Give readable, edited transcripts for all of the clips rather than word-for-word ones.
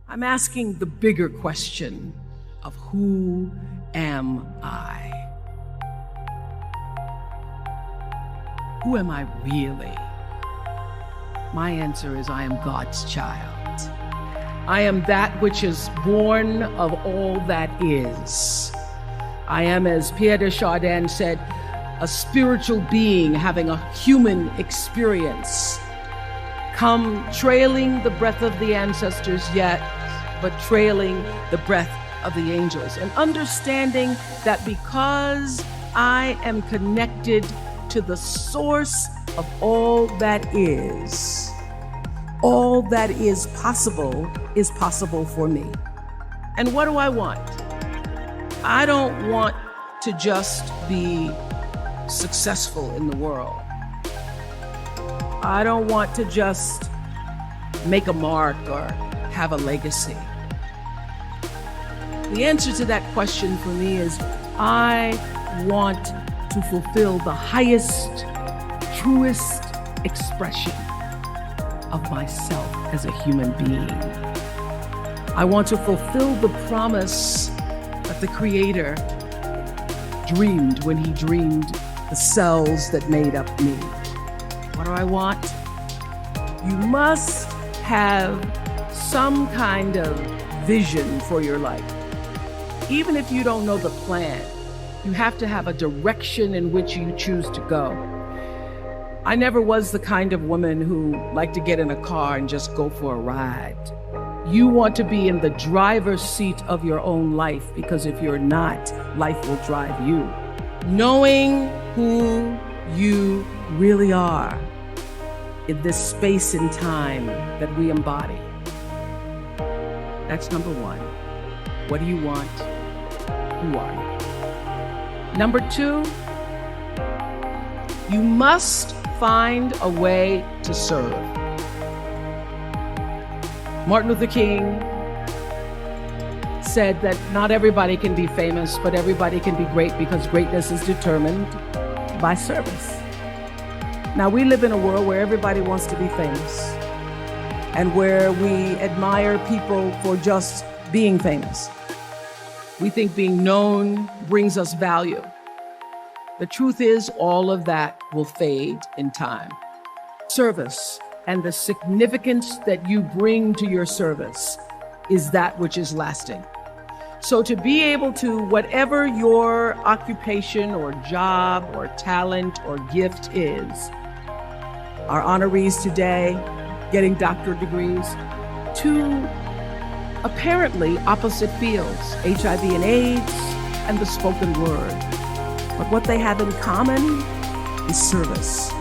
I'm asking the bigger question of who am I? Who am I really? My answer is I am God's child. I am that which is born of all that is. I am, as Pierre de Chardin said, a spiritual being having a human experience, come trailing the breath of the ancestors yet, but trailing the breath of the angels, and understanding that because I am connected to the source of all that is possible for me. And what do I want? I don't want to just be successful in the world. I don't want to just make a mark or have a legacy. The answer to that question for me is I want to fulfill the highest, truest expression of myself as a human being. I want to fulfill the promise that the Creator dreamed when He dreamed the cells that made up me. What do I want? You must have some kind of vision for your life. Even if you don't know the plan, you have to have a direction in which you choose to go. I never was the kind of woman who liked to get in a car and just go for a ride. You want to be in the driver's seat of your own life, because if you're not, life will drive you. Knowing who you really are in this space and time that we embody. That's number one. What do you want? Who are you? Number two, you must find a way to serve. Martin Luther King said that not everybody can be famous, but everybody can be great, because greatness is determined by service. Now, we live in a world where everybody wants to be famous and where we admire people for just being famous. We think being known brings us value. The truth is, all of that will fade in time. Service and the significance that you bring to your service is that which is lasting. So to be able to, whatever your occupation or job or talent or gift is, our honorees today getting doctorate degrees, to apparently opposite fields, HIV and AIDS and the spoken word. But what they have in common is service,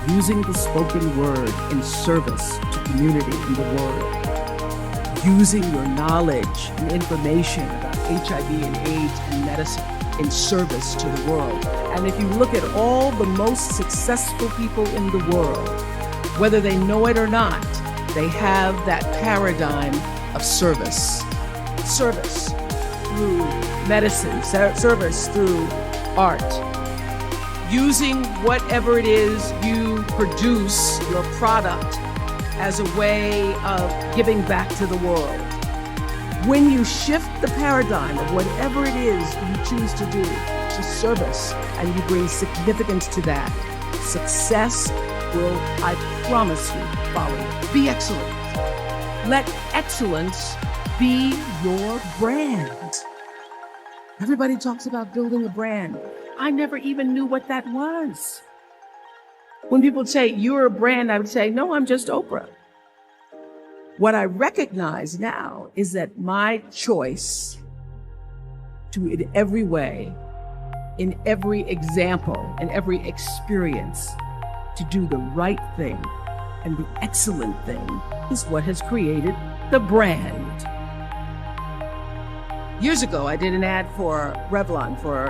using the spoken word in service to community in the world, using your knowledge and information about HIV and AIDS and medicine in service to the world. And if you look at all the most successful people in the world, whether they know it or not, they have that paradigm of service. Service through medicine, service through art. Using whatever it is you produce, your product, as a way of giving back to the world. When you shift the paradigm of whatever it is you choose to do to service, and you bring significance to that, success will, I promise you, follow you. Be excellent. Let excellence be your brand. Everybody talks about building a brand. I never even knew what that was. When people say, you're a brand, I would say, no, I'm just Oprah. What I recognize now is that my choice to, in every way, in every example, in every experience, to do the right thing and the excellent thing is what has created the brand. Years ago, I did an ad for Revlon for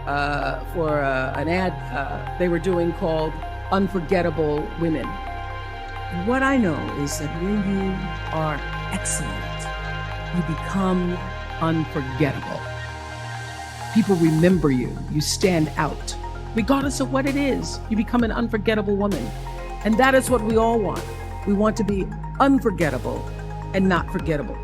an ad they were doing called Unforgettable Women. And what I know is that when you are excellent, you become unforgettable. People remember you. You stand out. Regardless of what it is, you become an unforgettable woman. And that is what we all want. We want to be unforgettable and not forgettable.